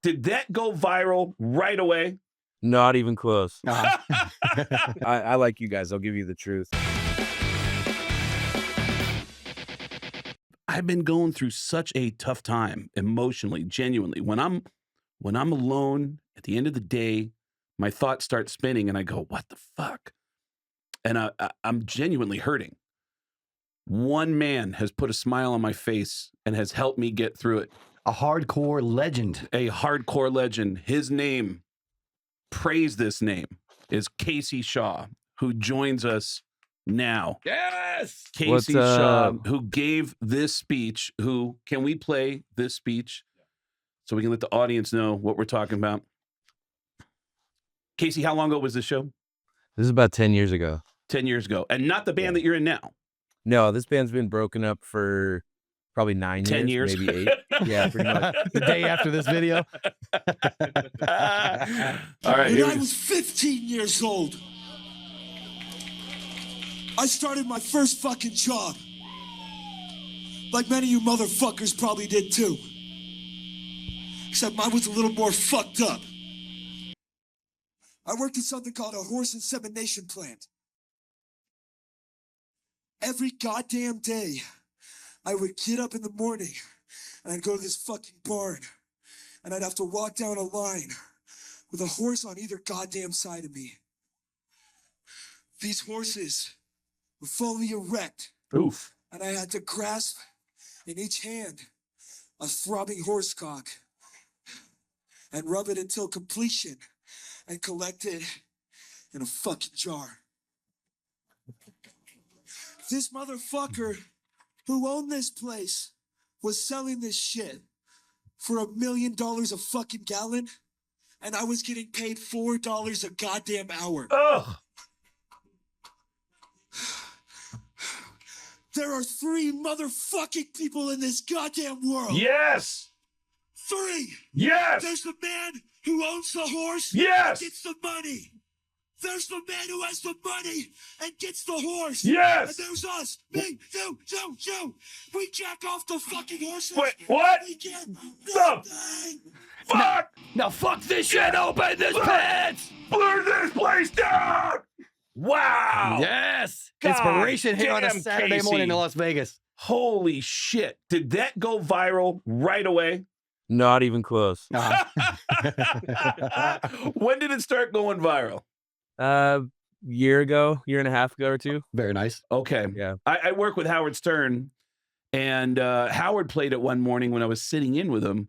Did that go viral right away? Not even close. I like you guys. I'll give you the truth. I've been going through such a tough time emotionally, genuinely. When I'm alone at the end of the day, my thoughts start spinning and I go, what the fuck? And I'm genuinely hurting. One man has put a smile on my face and has helped me get through it. A hardcore legend. A hardcore legend. His name, praise this name, is Casey Shaw, who joins us now. Yes! Casey Shaw, who gave this speech, can we play this speech so we can let the audience know what we're talking about? Casey, how long ago was this show? This is about 10 years ago. 10 years ago. And not the band that you're in now. No, this band's been broken up for probably 10 years. maybe 8. Yeah, pretty much. The day after this video. All right. When I was 15 years old, I started my first fucking job. Like many of you motherfuckers probably did too. Except mine was a little more fucked up. I worked at something called a horse insemination plant. Every goddamn day, I would get up in the morning and I'd go to this fucking barn and I'd have to walk down a line with a horse on either goddamn side of me. These horses were fully erect. Oof. And I had to grasp in each hand a throbbing horse cock and rub it until completion and collect it in a fucking jar. This motherfucker who owned this place was selling this shit for $1 million a fucking gallon, and I was getting paid $4 a goddamn hour. Ugh. There are 3 motherfucking people in this goddamn world. Yes. 3. Yes. There's the man who owns the horse. Yes. Gets the money. There's the man who has the money and gets the horse. Yes. And there's us. Me, you. We jack off the fucking horses. Wait, what? We get Stop. nothing. Fuck. Now fuck this shit. Open this pants. Burn this place down. Wow. Yes. God Inspiration here on a damn, Saturday Casey. morning in Las Vegas. Holy shit. Did that go viral right away? Not even close. When did it start going viral? Year and a half ago or 2. Very nice. Okay. Yeah. I work with Howard Stern, and Howard played it one morning when I was sitting in with him,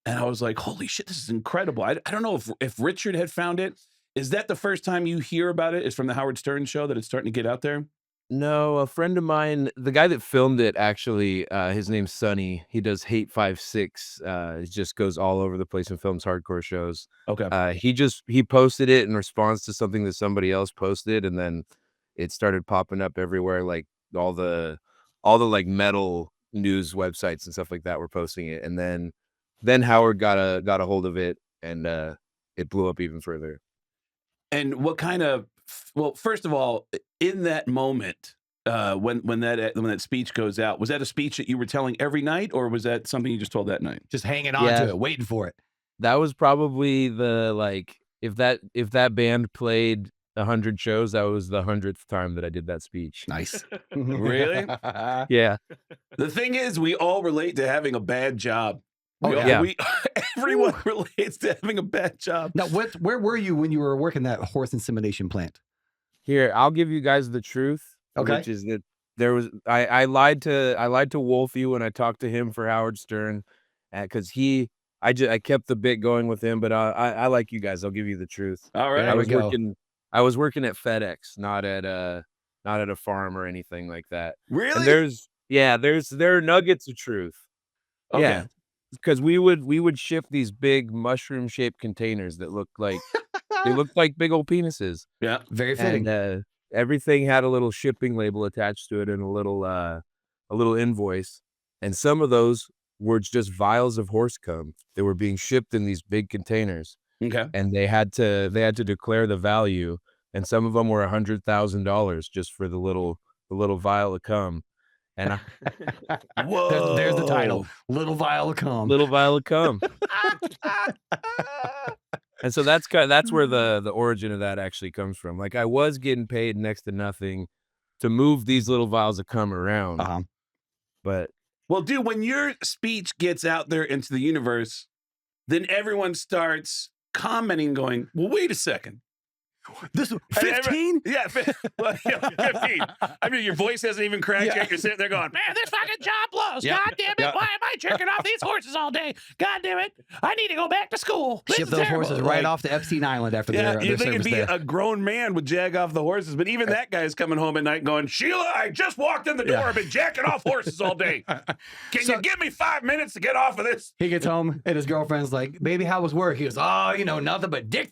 and I was like, holy shit, this is incredible. I don't know if Richard had found it. Is that the first time you hear about it? Is from the Howard Stern show that it's starting to get out there? No, a friend of mine, the guy that filmed it, actually, his name's Sonny. He does Hate 56. He just goes all over the place and films hardcore shows. Okay. He posted it in response to something that somebody else posted, and then it started popping up everywhere. Like all the like metal news websites and stuff like that were posting it, and then Howard got a hold of it, and it blew up even further. And what kind of, well, first of all, in that moment, when that speech goes out, was that a speech that you were telling every night, or was that something you just told that night? Just hanging on to it, waiting for it. That was probably the, like, if that band played 100 shows, that was the 100th time that I did that speech. Nice. Really? Yeah. The thing is, we all relate to having a bad job. Yeah. Everyone relates to having a bad job. Now, where were you when you were working that horse insemination plant? Here, I'll give you guys the truth. Okay. Which is that there was I lied to Wolfie when I talked to him for Howard Stern, because I kept the bit going with him, but I like you guys. I'll give you the truth. All right. I was working at FedEx, not at a farm or anything like that. Really? And there are nuggets of truth. Okay. Yeah. Because we would ship these big mushroom shaped containers that looked like big old penises. Yeah. Very fitting. And everything had a little shipping label attached to it and a little invoice. And some of those were just vials of horse cum that were being shipped in these big containers. Okay. And they had to declare the value, and some of them were $100,000 just for the little vial of cum. And I, There's the title. Whoa. Little Vial of Cum. little vial of cum. And so that's where the origin of that actually comes from. Like I was getting paid next to nothing to move these little vials of cum around. But Well, dude, when your speech gets out there into the universe, then everyone starts commenting, going, well, wait a second. This 15? Yeah, 15. I mean, your voice hasn't even cracked yet. You're sitting there going, man, this fucking job blows. Yep. God damn it. Yep. Why am I jerking off these horses all day? God damn it. I need to go back to school. This Ship is those terrible. horses right off to Epstein Island after their you'd think it'd service be there. a grown man would jag off the horses, but even that guy's coming home at night going, Sheila, I just walked in the door. I've been jacking off horses all day. Can you give me 5 minutes to get off of this? He gets home and his girlfriend's like, baby, how was work? He goes, oh, you know, nothing but dick.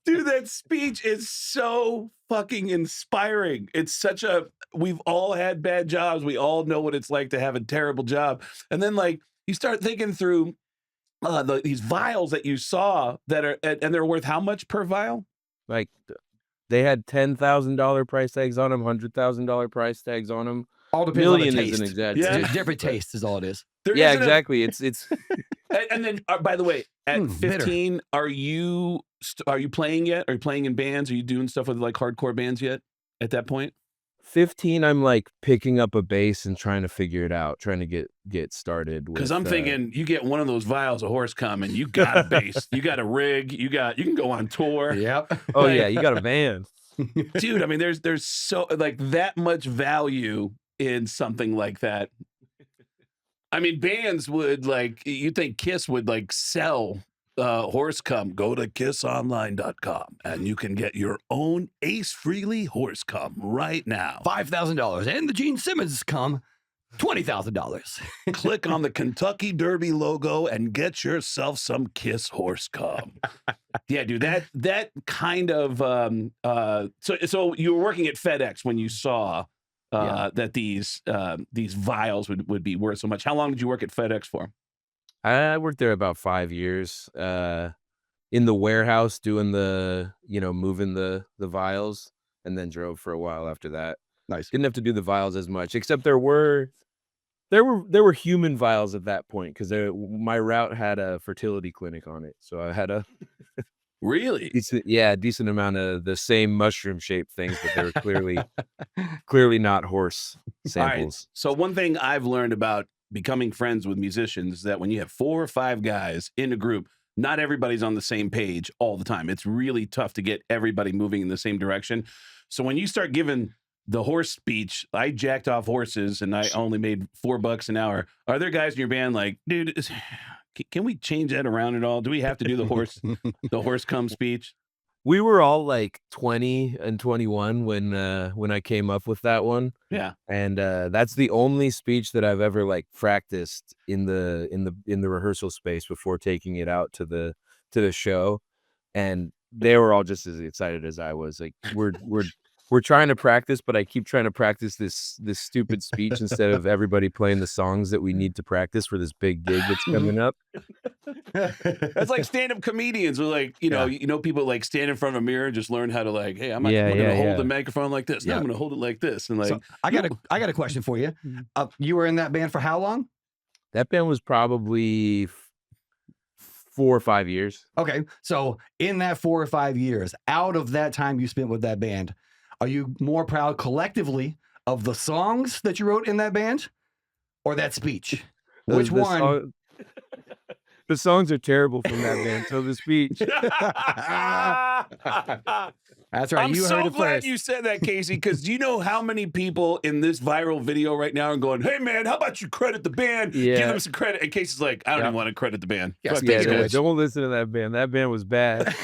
Dude, that speech is so fucking inspiring. It's such a, we've all had bad jobs. We all know what it's like to have a terrible job. And then like you start thinking through these vials that you saw that are, and they're worth how much per vial? like they had $10,000 price tags on them, $100,000 price tags on them. All depends on the Million taste. is an exaggeration. Yeah. Just different tastes is all it is. There Yeah, isn't a- exactly. It's and then, by the way, at bitter. 15, are you playing yet? Are you playing in bands? Are you doing stuff with like hardcore bands yet at that point? 15. I'm like picking up a bass and trying to figure it out, trying to get started. Because I'm thinking you get one of those vials of horse cum and you got a bass, you got a rig, you can go on tour. Yep. Oh yeah, you got a van. Dude, I mean, there's so like that much value in something like that. I mean, bands would like, you think Kiss would like sell horse cum. Go to kissonline.com and you can get your own Ace Frehley horse cum right now. $5,000 and the Gene Simmons cum, $20,000. Click on the Kentucky Derby logo and get yourself some Kiss horse cum. Yeah, dude, that kind of so you were working at FedEx when you saw that these vials would be worth so much. How long did you work at FedEx for? I worked there about 5 years. In the warehouse doing the, moving the vials, and then drove for a while after that. Nice. Didn't have to do the vials as much, except there were human vials at that point because my route had a fertility clinic on it, so I had a Really? decent amount of the same mushroom shaped things, but they were clearly not horse All right. samples. So one thing I've learned about becoming friends with musicians is that when you have 4 or 5 guys in a group, not everybody's on the same page all the time. It's really tough to get everybody moving in the same direction. So when you start giving the horse speech, I jacked off horses and I only made $4 an hour. Are there guys in your band like, dude, can we change that around at all? Do we have to do the horse cum speech? We were all like 20 and 21 when I came up with that one. Yeah. And that's the only speech that I've ever like practiced in the rehearsal space before taking it out to the show. And they were all just as excited as I was. Like we're trying to practice, but I keep trying to practice this stupid speech instead of everybody playing the songs that we need to practice for this big gig that's coming up. That's like stand-up comedians who like, people like stand in front of a mirror and just learn how to like, hey, I'm gonna hold the microphone like this. No, I'm gonna hold it like this. And like, So I got a question for you. You were in that band for how long? That band was probably 4 or 5 years. Okay. So in that 4 or 5 years, out of that time you spent with that band, are you more proud collectively of the songs that you wrote in that band or that speech? Which one? The songs are terrible from that band. So the speech. That's right. I'm You so heard it glad first. you said that, Casey, because do you know how many people in this viral video right now are going, hey, man, how about you credit the band? Give Yeah. them some credit. And Casey's like, I don't even want to credit the band. Yeah, Fuck speak these of Yeah, guys. don't listen to that band. That band was bad.